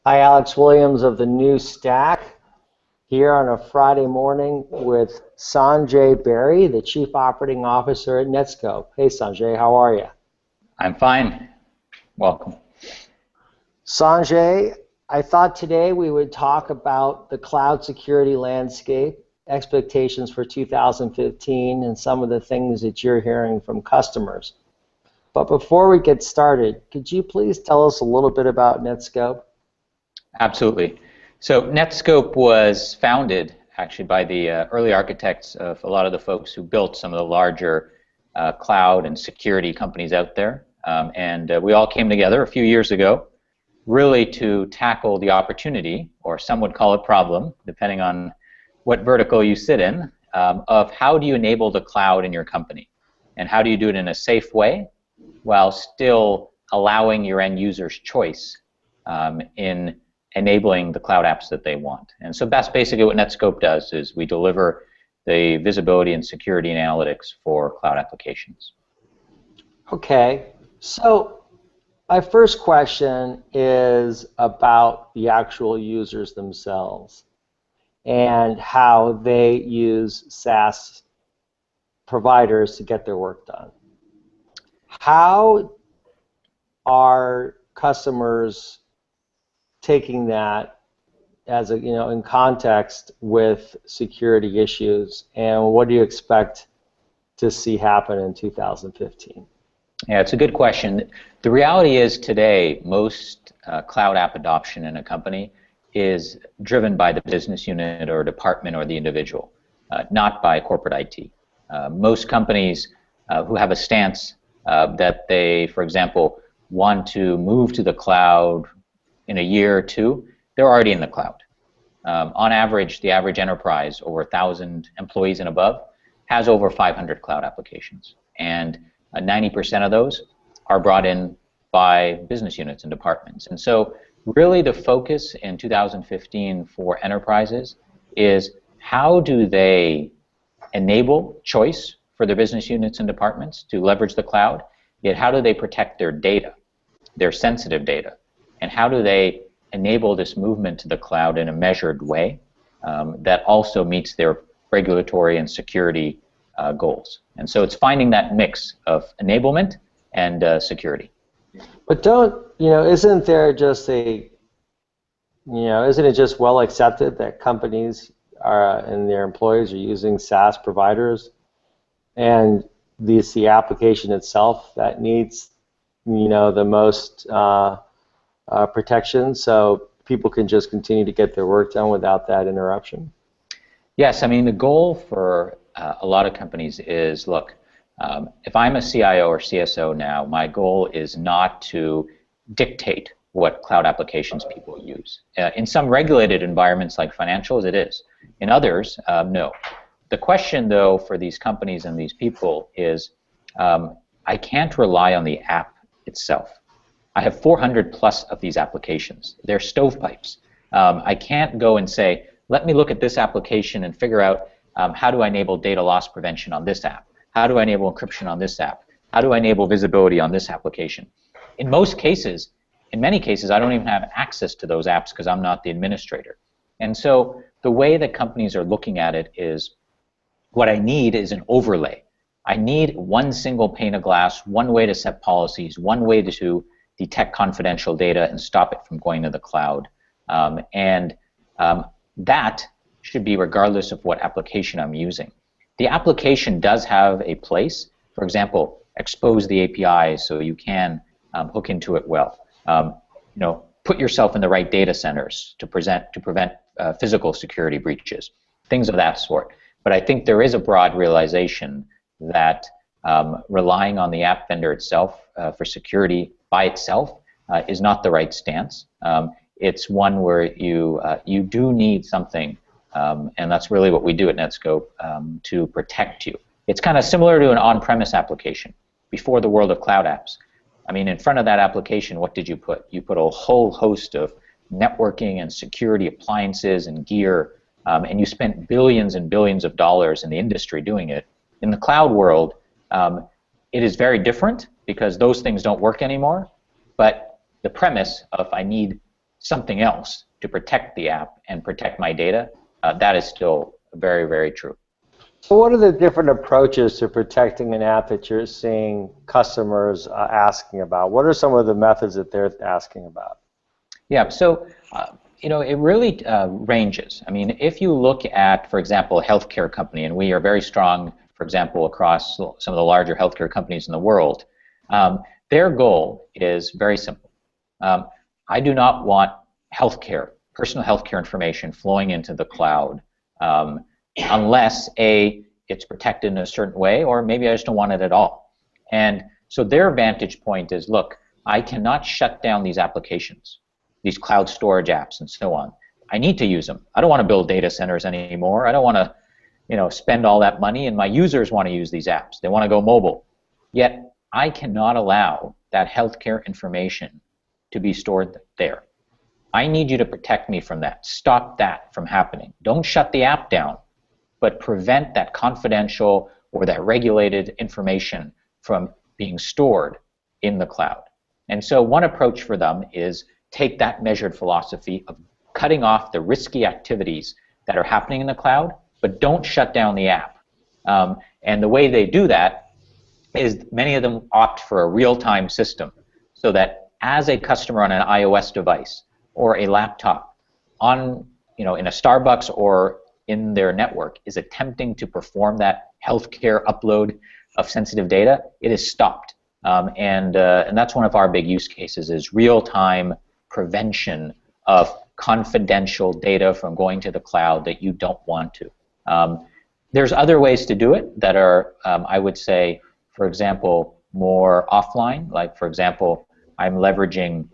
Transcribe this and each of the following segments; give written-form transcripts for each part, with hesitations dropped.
Hi, Alex Williams of the New Stack, here on a Friday morning with Sanjay Berry, the Chief Operating Officer at Netskope. Hey, Sanjay, how are you? I'm fine. Welcome. Sanjay, I thought today we would talk about the cloud security landscape, expectations for 2015, and some of the things that you're hearing from customers. But before we get started, could you please tell us a little bit about Netskope? Absolutely. So Netskope was founded actually by the early architects of a lot of the folks who built some of the larger cloud and security companies out there. We all came together a few years ago really to tackle the opportunity, or some would call it problem, depending on what vertical you sit in, of how do you enable the cloud in your company? And how do you do it in a safe way while still allowing your end users choice in enabling the cloud apps that they want. And so that's basically what Netskope does, is we deliver the visibility and security and analytics for cloud applications. Okay, so my first question is about the actual users themselves and how they use SaaS providers to get their work done. How are customers taking that as in context with security issues, and what do you expect to see happen in 2015? Yeah, it's a good question. The reality is today most cloud app adoption in a company is driven by the business unit or department or the individual, not by corporate IT. Most companies who have a stance that they, for example, want to move to the cloud in a year or two, they're already in the cloud. On average, the average enterprise, over 1,000 employees and above, has over 500 cloud applications. And 90% of those are brought in by business units and departments. And so really the focus in 2015 for enterprises is how do they enable choice for their business units and departments to leverage the cloud, yet how do they protect their data, their sensitive data? And how do they enable this movement to the cloud in a measured way that also meets their regulatory and security goals? And so it's finding that mix of enablement and security. But isn't there just isn't it just well accepted that companies and their employees are using SaaS providers, and the application itself that needs the most protection, so people can just continue to get their work done without that interruption? Yes, I mean the goal for a lot of companies is, look, if I'm a CIO or CSO now, my goal is not to dictate what cloud applications people use. In some regulated environments like financials, it is. In others, no. The question, though, for these companies and these people is, I can't rely on the app itself. I have 400 plus of these applications. They're stovepipes. I can't go and say, let me look at this application and figure out how do I enable data loss prevention on this app? How do I enable encryption on this app? How do I enable visibility on this application? In most cases, in many cases, I don't even have access to those apps because I'm not the administrator. And so the way that companies are looking at it is, what I need is an overlay. I need one single pane of glass, one way to set policies, one way to detect confidential data and stop it from going to the cloud. That should be regardless of what application I'm using. The application does have a place. For example, expose the API so you can hook into it well. Put yourself in the right data centers to prevent physical security breaches, things of that sort. But I think there is a broad realization that relying on the app vendor itself for security by itself is not the right stance. It's one where you do need something, and that's really what we do at Netskope, to protect you. It's kind of similar to an on-premise application before the world of cloud apps. I mean, in front of that application, what did you put? You put a whole host of networking and security appliances and gear, and you spent billions and billions of dollars in the industry doing it. In the cloud world, it is very different because those things don't work anymore, but the premise of I need something else to protect the app and protect my data, that is still very, very true. So what are the different approaches to protecting an app that you're seeing customers asking about? What are some of the methods that they're asking about? Yeah, so it really ranges. I mean, if you look at, for example, a healthcare company, and we are very strong, for example, across some of the larger healthcare companies in the world, their goal is very simple. I do not want personal healthcare information flowing into the cloud unless it's protected in a certain way, or maybe I just don't want it at all. And so their vantage point is, look, I cannot shut down these applications, these cloud storage apps and so on. I need to use them. I don't want to build data centers anymore. I don't want to spend all that money, and my users want to use these apps. They want to go mobile. Yet I cannot allow that healthcare information to be stored there. I need you to protect me from that. Stop that from happening. Don't shut the app down, but prevent that confidential or that regulated information from being stored in the cloud. And so one approach for them is take that measured philosophy of cutting off the risky activities that are happening in the cloud, but don't shut down the app. And the way they do that is many of them opt for a real-time system, so that as a customer on an iOS device or a laptop in a Starbucks or in their network is attempting to perform that healthcare upload of sensitive data, it is stopped. And that's one of our big use cases, is real-time prevention of confidential data from going to the cloud that you don't want to. There's other ways to do it that are, I would say, for example, more offline. Like, for example, I'm leveraging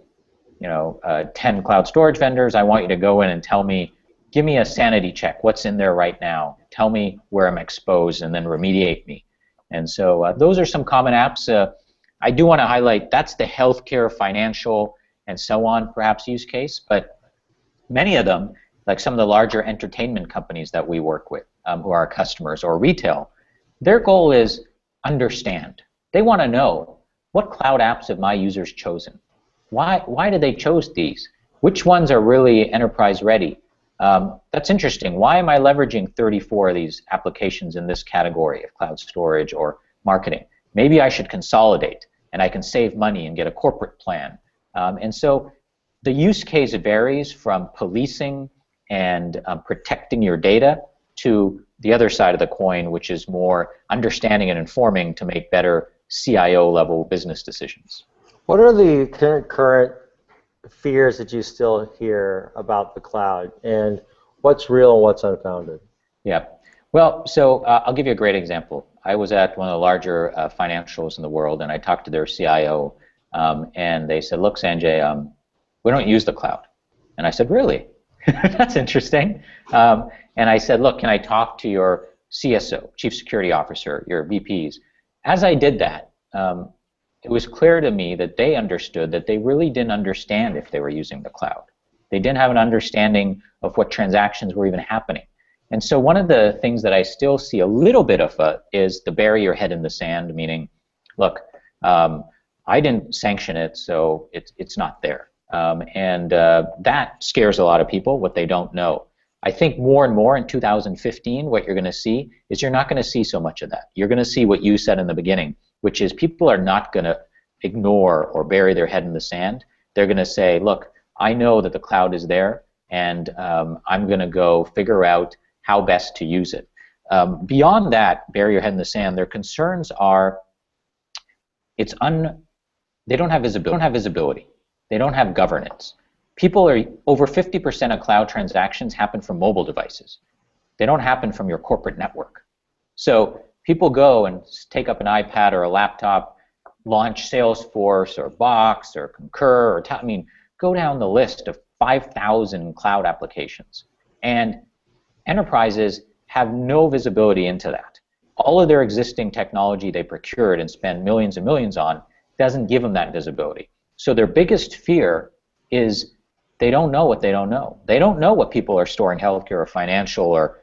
10 cloud storage vendors. I want you to go in and tell me, give me a sanity check. What's in there right now? Tell me where I'm exposed, and then remediate me. And so those are some common apps. I do want to highlight that's the healthcare, financial, and so on, perhaps, use case. But many of them, like some of the larger entertainment companies that we work with, who are our customers, or retail, their goal is understand. They want to know, what cloud apps have my users chosen? Why did they choose these? Which ones are really enterprise ready? That's interesting. Why am I leveraging 34 of these applications in this category of cloud storage or marketing? Maybe I should consolidate, and I can save money and get a corporate plan. And so the use case varies from policing and protecting your data to the other side of the coin, which is more understanding and informing to make better CIO-level business decisions. What are the current fears that you still hear about the cloud, and what's real and what's unfounded? Yeah. Well, so I'll give you a great example. I was at one of the larger financials in the world, and I talked to their CIO, and they said, look, Sanjay, we don't use the cloud. And I said, really? That's interesting. And I said, look, can I talk to your CSO, Chief Security Officer, your VPs? As I did that, it was clear to me that they understood that they really didn't understand if they were using the cloud. They didn't have an understanding of what transactions were even happening. And so one of the things that I still see a little bit of is the bury your head in the sand, meaning, look, I didn't sanction it, so it's not there. And that scares a lot of people, what they don't know. I think more and more in 2015, what you're going to see is you're not going to see so much of that. You're going to see what you said in the beginning, which is people are not going to ignore or bury their head in the sand. They're going to say, look, I know that the cloud is there, and I'm going to go figure out how best to use it. Beyond that, bury your head in the sand, their concerns are they don't have visibility. They don't have governance. Over 50% of cloud transactions happen from mobile devices. They don't happen from your corporate network. So people go and take up an iPad or a laptop, launch Salesforce or Box or Concur or go down the list of 5,000 cloud applications. And enterprises have no visibility into that. All of their existing technology they procured and spend millions and millions on doesn't give them that visibility. So their biggest fear is they don't know what they don't know. They don't know what people are storing, healthcare or financial or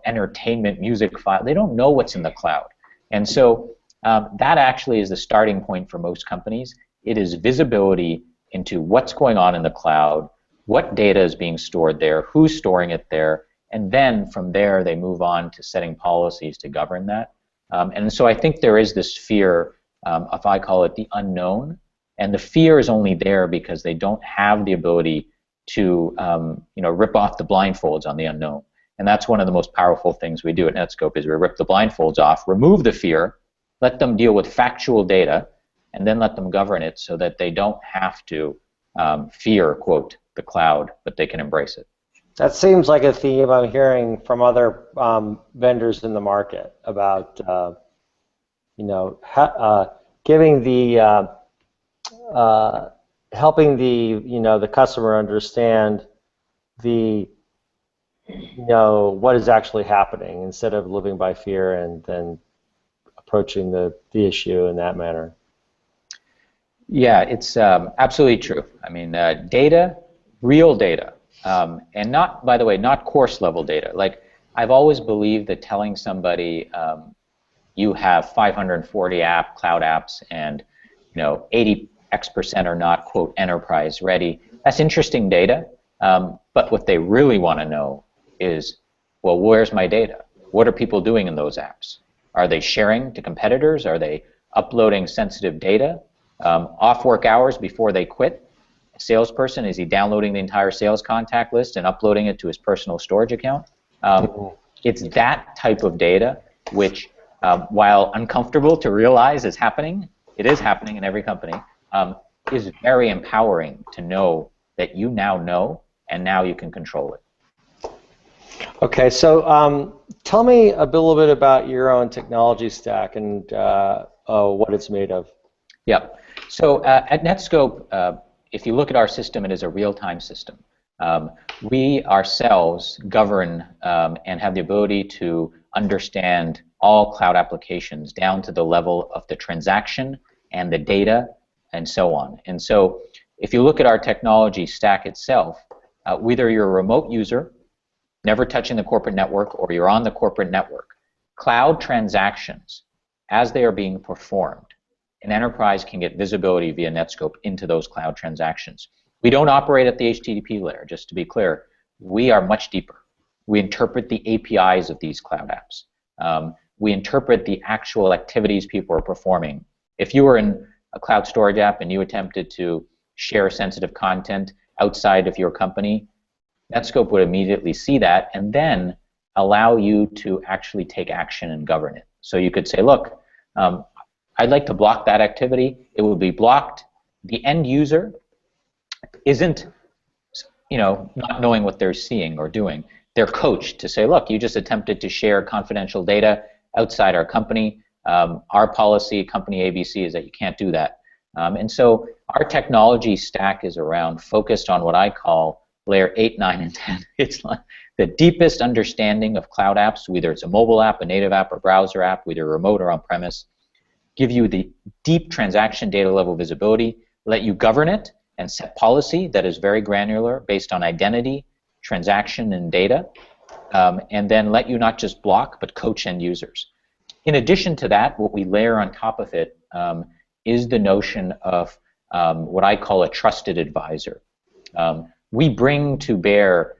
entertainment, music file. They don't know what's in the cloud. And so that actually is the starting point for most companies. It is visibility into what's going on in the cloud, what data is being stored there, who's storing it there, and then from there they move on to setting policies to govern that. And so I think there is this fear if I call it the unknown, and the fear is only there because they don't have the ability to rip off the blindfolds on the unknown. And that's one of the most powerful things we do at Netskope is we rip the blindfolds off, remove the fear, let them deal with factual data, and then let them govern it so that they don't have to fear, quote, the cloud, but they can embrace it. That seems like a theme I'm hearing from other vendors in the market about giving the helping the customer understand the what is actually happening instead of living by fear and then approaching the issue in that manner. Yeah, it's absolutely true. I mean, data, real data, and not, by the way, not course level data. Like, I've always believed that telling somebody you have 540 cloud apps and 80% are not, quote, enterprise ready, that's interesting data, but what they really want to know is, well, where's my data? What are people doing in those apps? Are they sharing to competitors? Are they uploading sensitive data? Off work hours before they quit? A salesperson, is he downloading the entire sales contact list and uploading it to his personal storage account? It's that type of data which, while uncomfortable to realize is happening, it is happening in every company, is very empowering to know that you now know and now you can control it. Okay, so tell me a little bit about your own technology stack and what it's made of. Yep. So at Netskope, if you look at our system, it is a real-time system. We ourselves govern and have the ability to understand all cloud applications down to the level of the transaction and the data and so on. And so if you look at our technology stack itself, whether you're a remote user, never touching the corporate network, or you're on the corporate network, cloud transactions, as they are being performed, an enterprise can get visibility via Netskope into those cloud transactions. We don't operate at the HTTP layer, just to be clear. We are much deeper. We interpret the APIs of these cloud apps. We interpret the actual activities people are performing. If you were in a cloud storage app and you attempted to share sensitive content outside of your company, Netskope would immediately see that and then allow you to actually take action and govern it. So you could say, look, I'd like to block that activity. It will be blocked. The end user isn't, not knowing what they're seeing or doing. They're coached to say, look, you just attempted to share confidential data outside our company. Our policy, company ABC, is that you can't do that. And so our technology stack is around focused on what I call layer 8, 9, and 10. It's like the deepest understanding of cloud apps, whether it's a mobile app, a native app, or browser app, whether remote or on-premise, give you the deep transaction data level visibility, let you govern it, and set policy that is very granular based on identity, transaction, and data, and then let you not just block, but coach end users. In addition to that, what we layer on top of it is the notion of what I call a trusted advisor. We bring to bear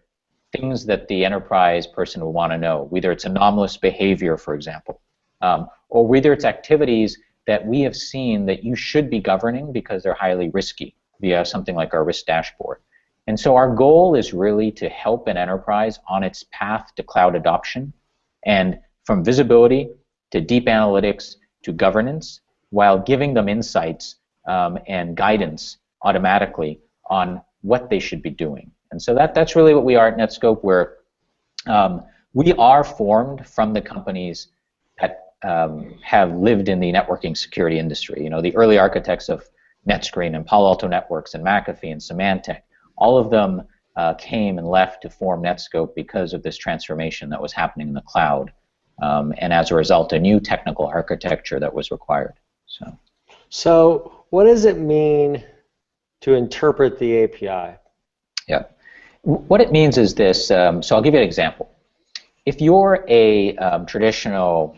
things that the enterprise person will want to know, whether it's anomalous behavior, for example, or whether it's activities that we have seen that you should be governing because they're highly risky via something like our risk dashboard. And so our goal is really to help an enterprise on its path to cloud adoption, and from visibility to deep analytics to governance, while giving them insights and guidance automatically on what they should be doing. And so that's really what we are at Netskope, where we are formed from the companies that have lived in the networking security industry. The early architects of NetScreen and Palo Alto Networks and McAfee and Symantec, all of them came and left to form Netskope because of this transformation that was happening in the cloud, and as a result, a new technical architecture that was required. So what does it mean to interpret the API? Yeah. What it means is this, so I'll give you an example. If you're a traditional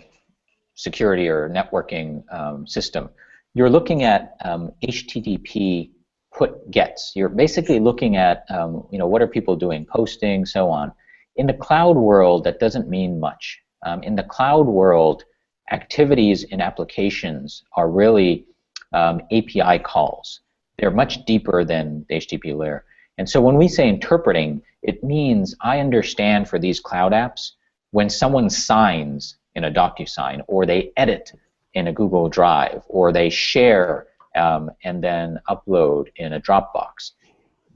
security or networking system, you're looking at HTTP put gets. You're basically looking at what are people doing, posting, so on. In the cloud world, that doesn't mean much. In the cloud world, activities in applications are really API calls. They're much deeper than the HTTP layer. And so when we say interpreting, it means I understand for these cloud apps when someone signs in a DocuSign, or they edit in a Google Drive, or they share and then upload in a Dropbox.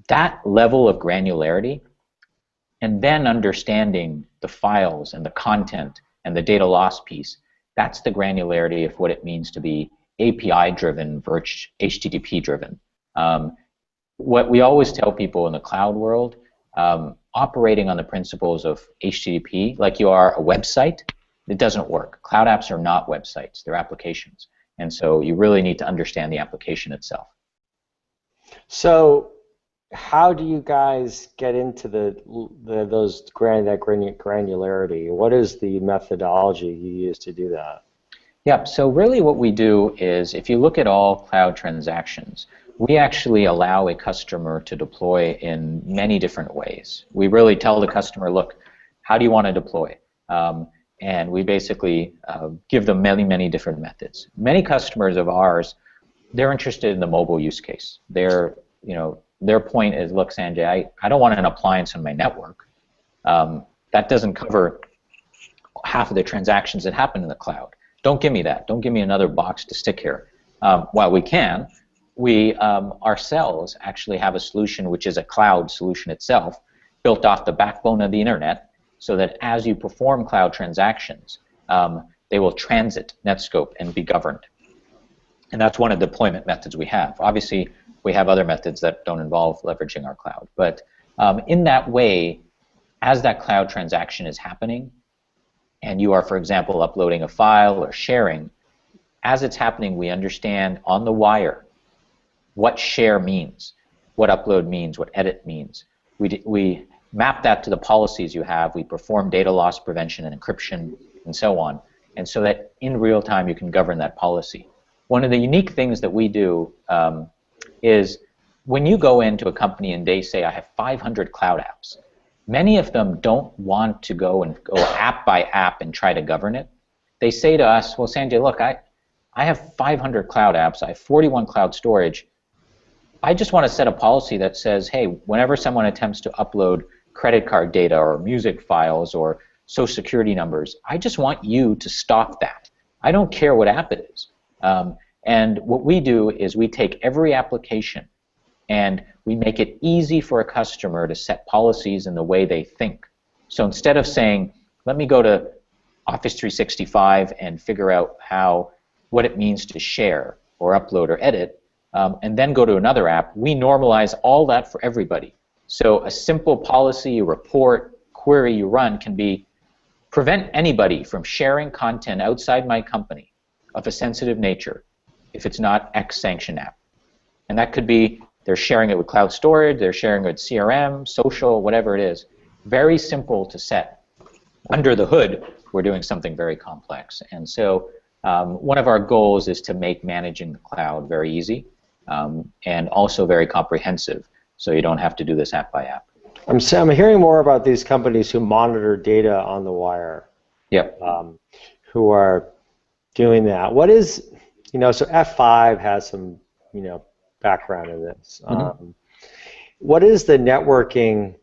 That level of granularity, and then understanding the files and the content and the data loss piece, that's the granularity of what it means to be API-driven versus HTTP-driven. What we always tell people in the cloud world, operating on the principles of HTTP, like you are a website, it doesn't work. Cloud apps are not websites, they're applications. And so you really need to understand the application itself. So how do you guys get into that granularity? What is the methodology you use to do that? Yeah, so really what we do is, if you look at all cloud transactions, we actually allow a customer to deploy in many different ways. We really tell the customer, look, how do you want to deploy? And we basically give them many, many different methods. Many customers of ours, they're interested in the mobile use case. Their point is, look, Sanjay, I don't want an appliance on my network. That doesn't cover half of the transactions that happen in the cloud. Don't give me that. Don't give me another box to stick here. While we can, we ourselves actually have a solution which is a cloud solution itself, built off the backbone of the internet, so that as you perform cloud transactions, they will transit Netskope and be governed. And that's one of the deployment methods we have. Obviously, we have other methods that don't involve leveraging our cloud. But in that way, as that cloud transaction is happening, and you are, for example, uploading a file or sharing, as it's happening, we understand on the wire what share means, what upload means, what edit means. We map that to the policies you have. We perform data loss prevention and encryption and so on, and so that in real time you can govern that policy. One of the unique things that we do is when you go into a company and they say, I have 500 cloud apps, many of them don't want to go app by app and try to govern it. They say to us, well, Sanjay, look, I have 500 cloud apps, I have 41 cloud storage. I just want to set a policy that says, hey, whenever someone attempts to upload credit card data or music files or social security numbers, I just want you to stop that. I don't care what app it is. And what we do is we take every application and we make it easy for a customer to set policies in the way they think. So instead of saying, let me go to Office 365 and figure out what it means to share or upload or edit, and then go to another app, we normalize all that for everybody. So a simple policy, report, query you run can be prevent anybody from sharing content outside my company of a sensitive nature if it's not X sanctioned app. And that could be they're sharing it with cloud storage, they're sharing it with CRM, social, whatever it is. Very simple to set. Under the hood, we're doing something very complex. And so one of our goals is to make managing the cloud very easy and also very comprehensive, so you don't have to do this app by app. I'm hearing more about these companies who monitor data on the wire. Yep. Who are doing that. What is, so F5 has some, background in this. Mm-hmm. What is the networking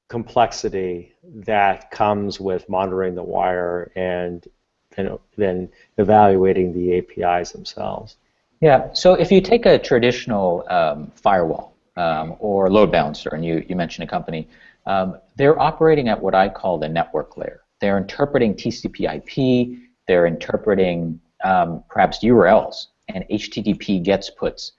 complexity that comes with monitoring the wire and then evaluating the APIs themselves? Yeah, so if you take a traditional firewall or load balancer, and you mentioned a company, they're operating at what I call the network layer. They're interpreting TCP/IP, they're interpreting perhaps URLs and HTTP gets puts.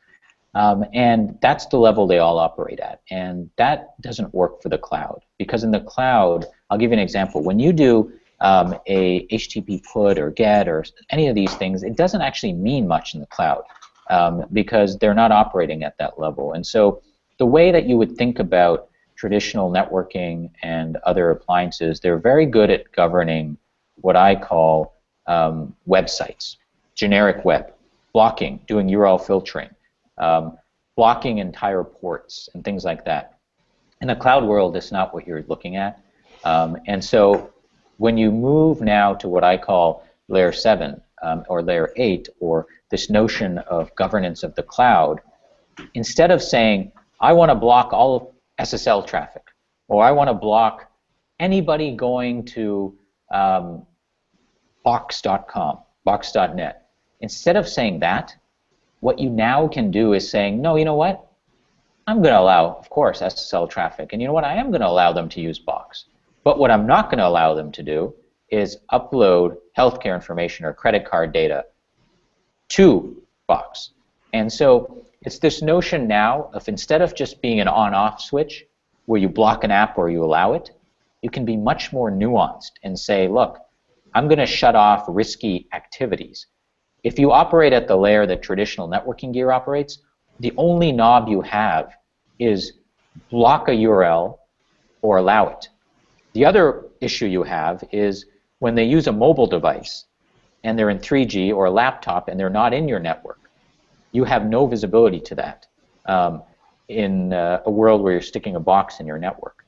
And that's the level they all operate at. And that doesn't work for the cloud. Because in the cloud, I'll give you an example. When you do a HTTP put or get or any of these things, it doesn't actually mean much in the cloud because they're not operating at that level. And so the way that you would think about traditional networking and other appliances, they're very good at governing what I call websites, generic web, blocking, doing URL filtering, blocking entire ports and things like that. In the cloud world, it's not what you're looking at. And so when you move now to what I call layer 7 or layer 8, or this notion of governance of the cloud, instead of saying, I want to block all of SSL traffic, or I want to block anybody going to box.com, box.net, instead of saying that, what you now can do is saying, no, you know what? I'm going to allow, of course, SSL traffic, and you know what? I am going to allow them to use Box. But what I'm not going to allow them to do is upload healthcare information or credit card data to Box. And so it's this notion now of, instead of just being an on-off switch where you block an app or you allow it, you can be much more nuanced and say, look, I'm going to shut off risky activities. If you operate at the layer that traditional networking gear operates, the only knob you have is block a URL or allow it. The other issue you have is when they use a mobile device and they're in 3G or a laptop and they're not in your network, you have no visibility to that in a world where you're sticking a box in your network.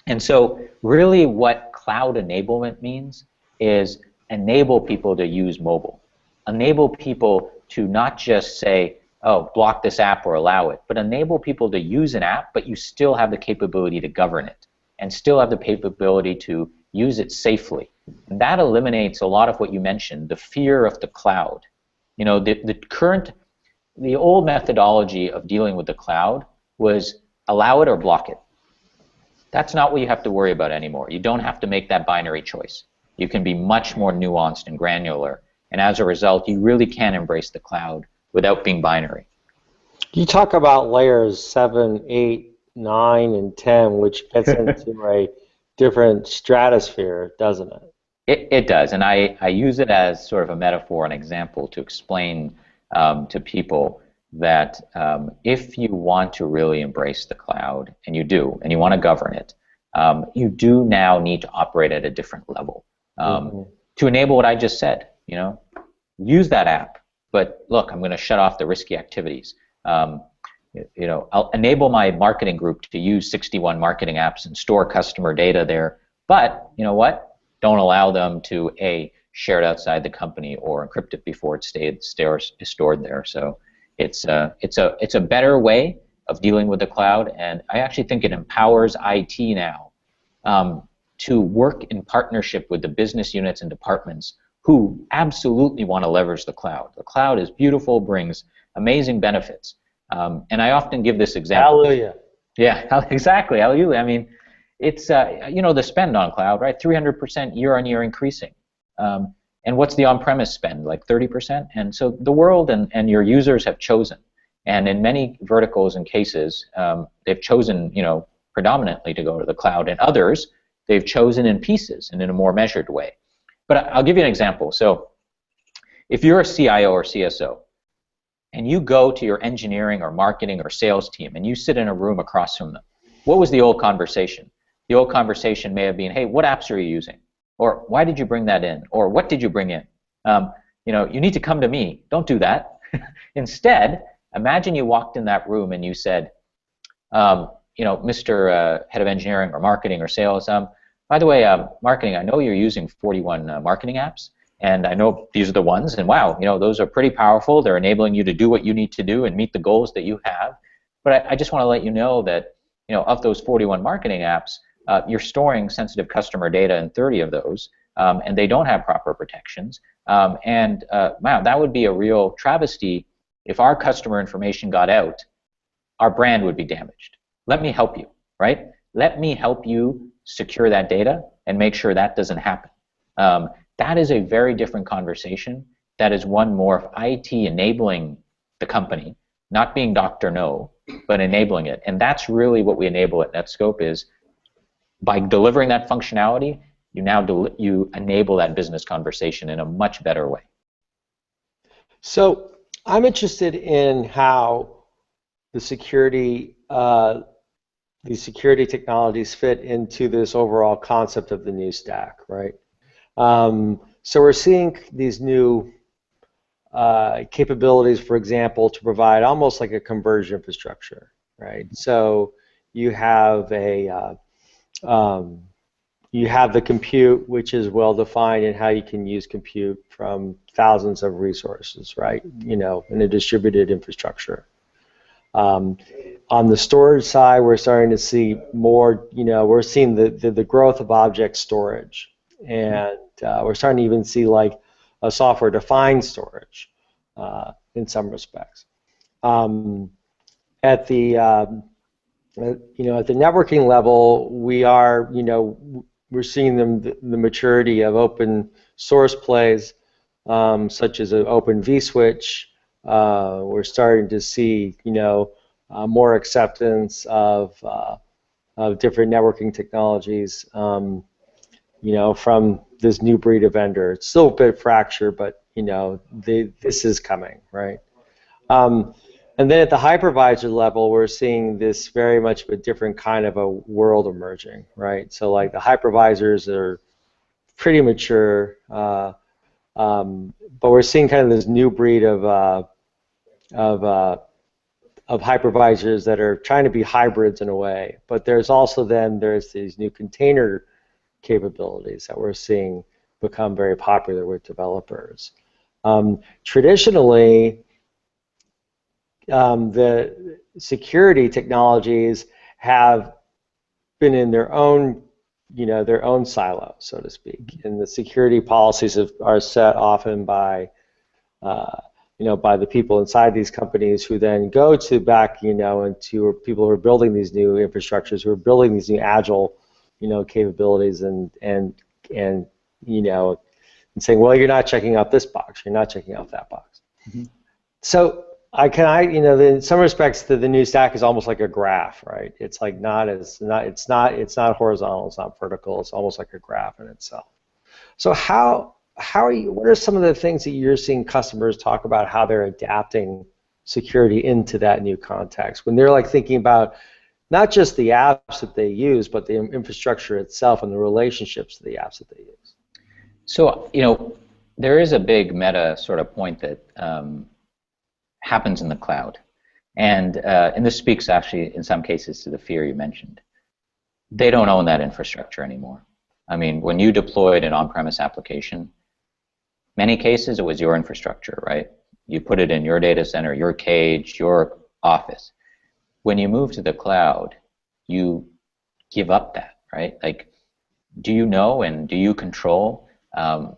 And so really what cloud enablement means is enable people to use mobile. Enable people to not just say, oh, block this app or allow it, but enable people to use an app, but you still have the capability to govern it and still have the capability to use it safely. And that eliminates a lot of what you mentioned, the fear of the cloud. You know, the old methodology of dealing with the cloud was allow it or block it. That's not what you have to worry about anymore. You don't have to make that binary choice. You can be much more nuanced and granular, and as a result, you really can embrace the cloud without being binary. You talk about layers 7, 8, 9, and 10, which gets into a different stratosphere, doesn't it? It does, and I use it as sort of a metaphor, an example to explain to people that if you want to really embrace the cloud, and you do, and you want to govern it, you do now need to operate at a different level to enable what I just said. You know, use that app, but look, I'm going to shut off the risky activities. You know, I'll enable my marketing group to use 61 marketing apps and store customer data there, but you know what? Don't allow them to share it outside the company or encrypt it before it's stored there. So it's a better way of dealing with the cloud, and I actually think it empowers IT now to work in partnership with the business units and departments who absolutely want to leverage the cloud. The cloud is beautiful, brings amazing benefits, and I often give this example. Hallelujah. Yeah, exactly. Hallelujah. I mean, it's you know, the spend on cloud, right? 300% year-on-year increasing. And what's the on-premise spend? Like 30%? And so the world and your users have chosen. And in many verticals and cases, they've chosen, you know, predominantly to go to the cloud. And others, they've chosen in pieces and in a more measured way. But I'll give you an example. So if you're a CIO or CSO, and you go to your engineering or marketing or sales team, and you sit in a room across from them, what was the old conversation? The old conversation may have been, hey, what apps are you using? Or why did you bring that in? Or what did you bring in? You know, you need to come to me. Don't do that. Instead, imagine you walked in that room and you said, you know, Mr. Head of Engineering or Marketing or Sales, by the way, marketing, I know you're using 41 marketing apps, and I know these are the ones, and wow, you know, those are pretty powerful. They're enabling you to do what you need to do and meet the goals that you have. But I just want to let you know that, you know, of those 41 marketing apps, you're storing sensitive customer data in 30 of those, and they don't have proper protections. Wow, that would be a real travesty. If our customer information got out, our brand would be damaged. Let me help you, right? Let me help you secure that data and make sure that doesn't happen. That is a very different conversation. That is one more of IT enabling the company, not being Dr. No, but enabling it. And that's really what we enable at Netskope, is by delivering that functionality, you enable that business conversation in a much better way. So I'm interested in how the security these security technologies fit into this overall concept of the new stack, right? So we're seeing these new capabilities, for example, to provide almost like a converged infrastructure, right? So you have you have the compute, which is well defined in how you can use compute from thousands of resources, right? In a distributed infrastructure. On the storage side, we're starting to see more, we're seeing the growth of object storage. And we're starting to even see like a software-defined storage in some respects. At the at the networking level, we're seeing the maturity of open source plays, such as an open vSwitch. We're starting to see more acceptance of different networking technologies, from this new breed of vendor. It's still a bit fractured, but this is coming, right? And then at the hypervisor level, we're seeing this very much of a different kind of a world emerging, right? So like the hypervisors are pretty mature, but we're seeing kind of this new breed of hypervisors that are trying to be hybrids in a way. But there's these new container capabilities that we're seeing become very popular with developers. Traditionally, the security technologies have been in their own silo, so to speak, and the security policies are set often by by the people inside these companies, who then go to back into people who are building these new infrastructures, who are building these new agile capabilities, and saying, well, you're not checking out this box, you're not checking out that box. Mm-hmm. So in some respects, the new stack is almost like a graph, right? It's like it's not horizontal, it's not vertical, it's almost like a graph in itself. So what are some of the things that you're seeing customers talk about how they're adapting security into that new context, when they're like thinking about not just the apps that they use, but the infrastructure itself and the relationships to the apps that they use? So, there is a big meta sort of point that happens in the cloud. And this speaks actually in some cases to the fear you mentioned. They don't own that infrastructure anymore. I mean, when you deployed an on-premise application, many cases it was your infrastructure, right? You put it in your data center, your cage, your office. When you move to the cloud, you give up that, right? Like, do you know and do you control the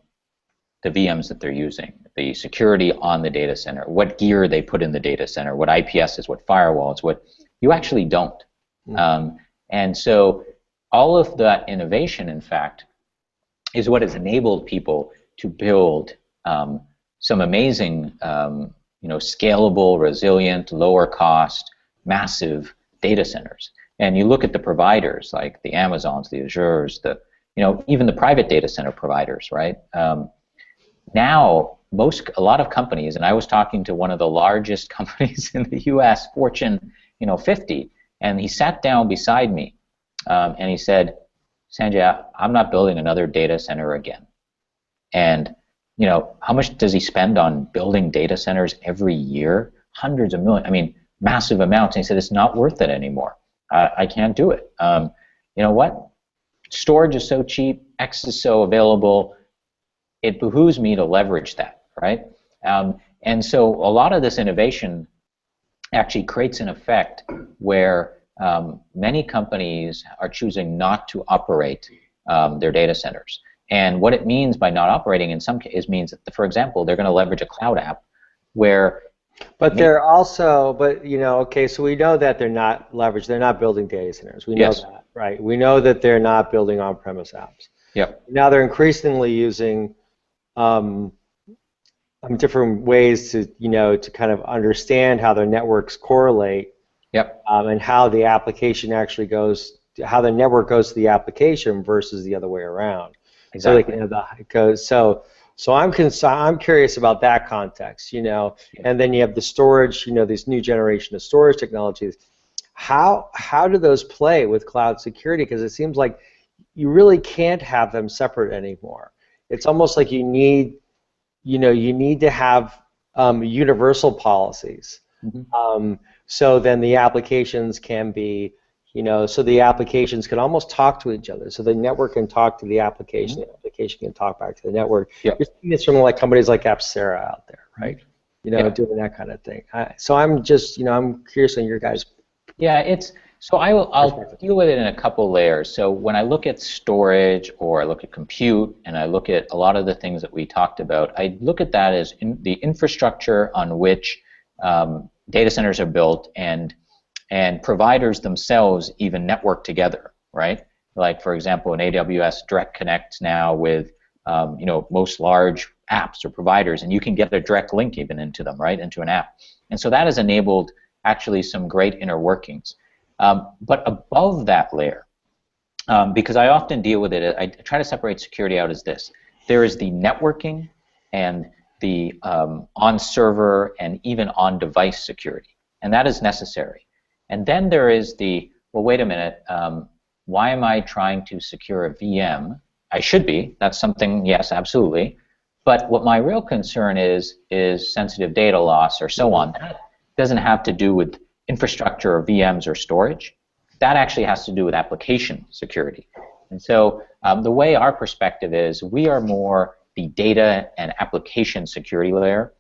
VMs that they're using, the security on the data center, what gear they put in the data center, what IPSs, what firewalls, what you actually don't. Mm-hmm. And so all of that innovation, in fact, is what has enabled people to build some amazing, scalable, resilient, lower cost, massive data centers. And you look at the providers like the Amazons, the Azures, even the private data center providers, right? Now, a lot of companies, and I was talking to one of the largest companies in the U.S., Fortune, 50, and he sat down beside me, and he said, "Sanjay, I'm not building another data center again." And how much does he spend on building data centers every year? Hundreds of millions. I mean, massive amounts. And he said, "It's not worth it anymore. I can't do it. You know what? Storage is so cheap. X is so available. It behooves me to leverage that, right?" And so a lot of this innovation actually creates an effect where many companies are choosing not to operate their data centers. And what it means by not operating in some cases means that, for example, they're going to leverage a cloud app where... But they're also, okay, so we know that they're not leveraged, they're not building data centers. We know that, right? We know that they're not building on-premise apps. Yep. Now they're increasingly using different ways to kind of understand how their networks correlate. Yep. And how the application actually goes, how the network goes to the application versus the other way around. Exactly. So they can have I'm curious about that context, and then you have the storage, this new generation of storage technologies. How do those play with cloud security? Because it seems like you really can't have them separate anymore. It's almost like you need to have universal policies. So then the applications can be, so the applications can almost talk to each other. So the network can talk to the application can talk back to the network. Yep. You're seeing this from like companies like Apcera out there, right? Doing that kind of thing. So I'm just, I'm curious on your guys' Yeah, so I'll deal with it in a couple layers. So when I look at storage or I look at compute and I look at a lot of the things that we talked about, I look at that as the infrastructure on which data centers are built and providers themselves even network together, right? Like for example, in AWS Direct connects now with most large apps or providers, and you can get a direct link even into them, right, into an app. And so that has enabled actually some great inner workings. But above that layer, because I often deal with it, I try to separate security out as this. There is the networking and the on-server and even on-device security, and that is necessary. And then there is the, well, wait a minute, why am I trying to secure a VM? I should be, that's something, yes, absolutely. But what my real concern is sensitive data loss or so on. That doesn't have to do with infrastructure or VMs or storage. That actually has to do with application security. And so the way our perspective is, we are more the data and application security layer,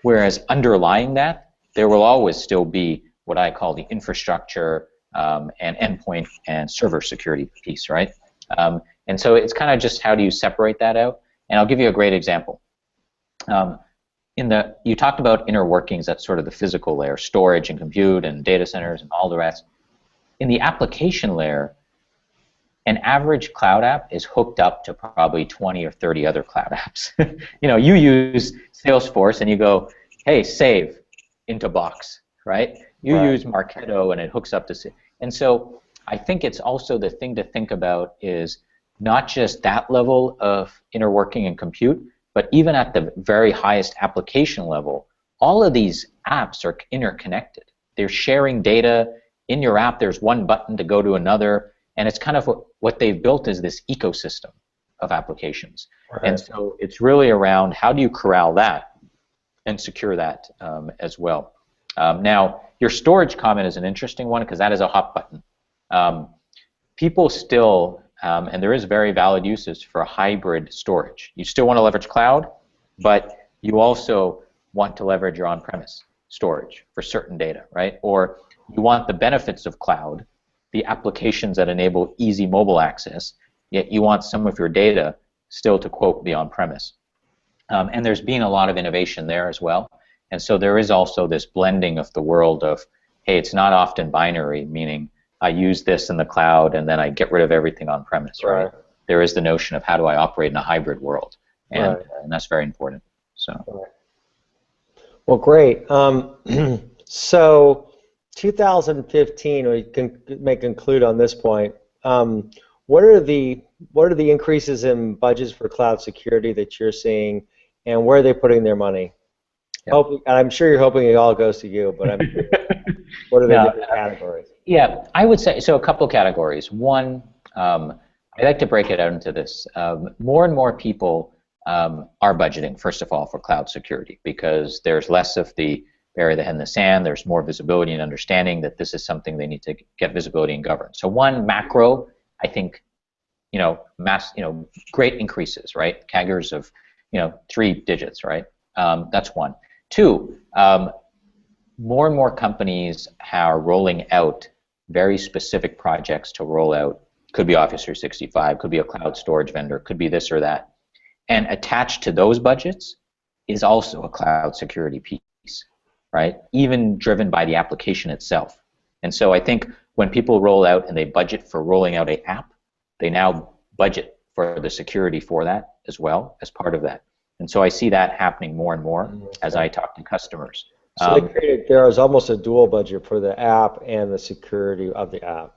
whereas underlying that, there will always still be what I call the infrastructure and endpoint and server security piece, right? And so it's kind of just how do you separate that out? And I'll give you a great example. You talked about inner workings, that's sort of the physical layer, storage and compute and data centers and all the rest. In the application layer, an average cloud app is hooked up to probably 20 or 30 other cloud apps. You use Salesforce and you go, hey, save into Box, right? You use Marketo and it hooks up to, and so I think it's also the thing to think about is not just that level of inner working and compute, but even at the very highest application level, all of these apps are interconnected. They're sharing data. In your app, there's one button to go to another, and it's kind of what they've built is this ecosystem of applications. Right. And so it's really around how do you corral that and secure that as well. Now, your storage comment is an interesting one because that is a hot button. People still, and there is very valid uses for hybrid storage. You still want to leverage cloud, but you also want to leverage your on-premise storage for certain data, right? Or you want the benefits of cloud, the applications that enable easy mobile access, yet you want some of your data still to, quote, be on-premise. And there's been a lot of innovation there as well. And so there is also this blending of the world of, hey, it's not often binary, meaning I use this in the cloud and then I get rid of everything on-premise, right? There is the notion of how do I operate in a hybrid world, and that's very important. So. Well, great. So 2015, we may conclude on this point. What are the increases in budgets for cloud security that you're seeing, and where are they putting their money? Yep. I'm sure you're hoping it all goes to you, but what are the different categories? Yeah, I would say, so a couple categories. One, I like to break it out into this. More and more people are budgeting, first of all, for cloud security because there's less of the bury the head in the sand. There's more visibility and understanding that this is something they need to get visibility and govern. So one, macro, I think, great increases, right? CAGRs of, 3 digits, right? That's one. Two, more and more companies are rolling out very specific projects to roll out. Could be Office 365, could be a cloud storage vendor, could be this or that. And attached to those budgets is also a cloud security piece, right? Even driven by the application itself. And so I think when people roll out and they budget for rolling out an app, they now budget for the security for that as well as part of that. And so I see that happening more and more as I talk to customers. So there is almost a dual budget for the app and the security of the app.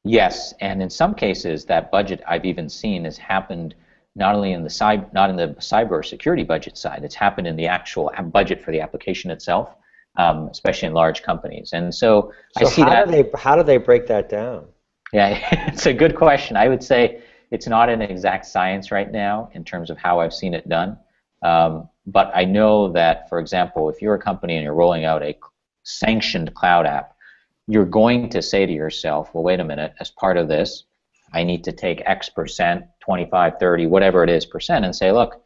Yes, and in some cases that budget I've even seen has happened not only in the cyber security budget side, it's happened in the actual budget for the application itself, especially in large companies. And so I see that. How do they break that down? Yeah, it's a good question. I would say it's not an exact science right now in terms of how I've seen it done. But I know that, for example, if you're a company and you're rolling out a sanctioned cloud app, you're going to say to yourself, well, wait a minute, as part of this, I need to take X percent, 25, 30, whatever it is percent, and say, look,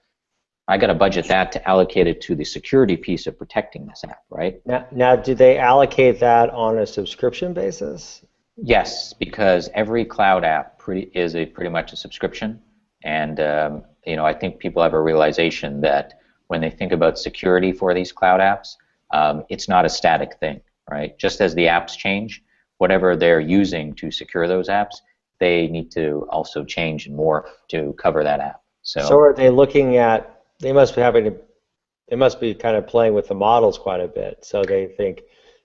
I got to budget that to allocate it to the security piece of protecting this app, right? Now, do they allocate that on a subscription basis? Yes, because every cloud app is pretty much a subscription, and I think people have a realization that when they think about security for these cloud apps, it's not a static thing, right? Just as the apps change, whatever they're using to secure those apps, they need to also change and morph to cover that app. So are they looking at? They must be kind of playing with the models quite a bit. So they think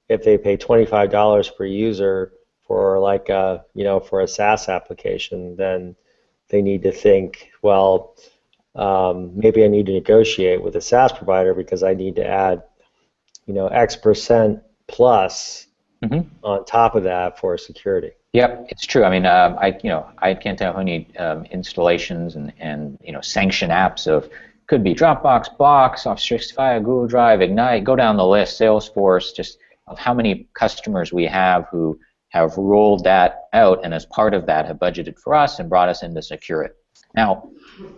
if they pay $25 per user for like for a SaaS application, then they need to think, well, maybe I need to negotiate with a SaaS provider because I need to add, X percent plus on top of that for security. Yep, it's true. I mean, I can't tell how many installations and sanction apps of could be Dropbox, Box, Office 365, Google Drive, Ignite, go down the list, Salesforce, just of how many customers we have who have rolled that out and as part of that have budgeted for us and brought us in to secure it. Now,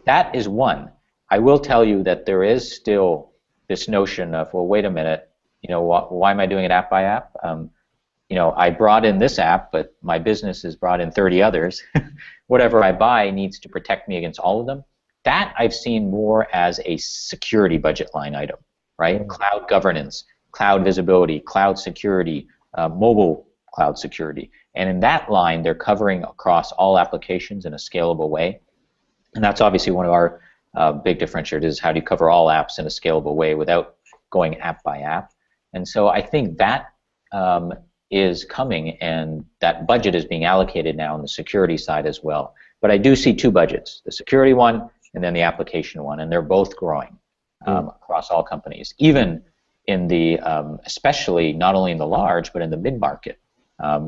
that is one. I will tell you that there is still this notion of, well, wait a minute, why am I doing it app by app? I brought in this app, but my business has brought in 30 others. Whatever I buy needs to protect me against all of them. That I've seen more as a security budget line item, right? Cloud governance, cloud visibility, cloud security, mobile cloud security. And in that line, they're covering across all applications in a scalable way. And that's obviously one of our big differentiators, is how do you cover all apps in a scalable way without going app by app. And so I think that is coming, and that budget is being allocated now on the security side as well. But I do see two budgets, the security one and then the application one, and they're both growing across all companies, even in the, especially not only in the large, but in the mid-market,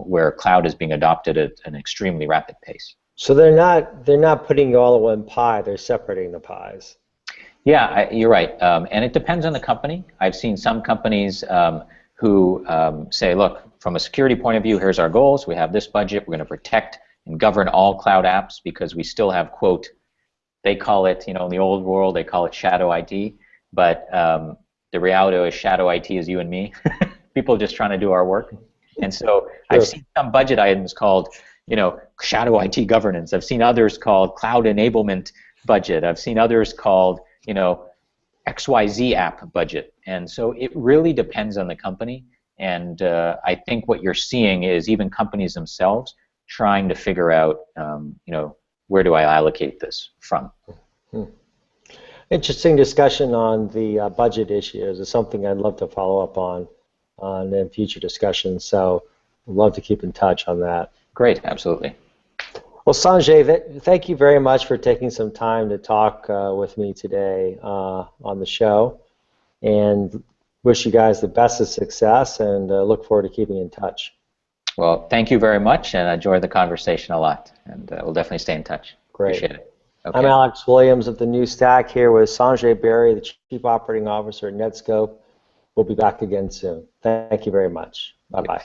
where cloud is being adopted at an extremely rapid pace. So they're not putting it all in one pie, they're separating the pies. Yeah, you're right, and it depends on the company. I've seen some companies who say, look, from a security point of view, here's our goals, we have this budget, we're going to protect and govern all cloud apps because we still have, quote, they call it, in the old world, they call it shadow IT, but the reality is shadow IT is you and me, people just trying to do our work. And so I've seen some budget items called, shadow IT governance. I've seen others called cloud enablement budget. I've seen others called, XYZ app budget. And so it really depends on the company. And I think what you're seeing is even companies themselves trying to figure out, where do I allocate this from? Interesting discussion on the budget issues. It's something I'd love to follow up on in future discussions. So I'd love to keep in touch on that. Great, absolutely. Well, Sanjay, thank you very much for taking some time to talk with me today on the show, and wish you guys the best of success, and look forward to keeping in touch. Well, thank you very much, and I enjoyed the conversation a lot, and we'll definitely stay in touch. Great. Appreciate it. Okay. I'm Alex Williams of the New Stack, here with Sanjay Berry, the Chief Operating Officer at Netskope. We'll be back again soon. Thank you very much. Bye-bye.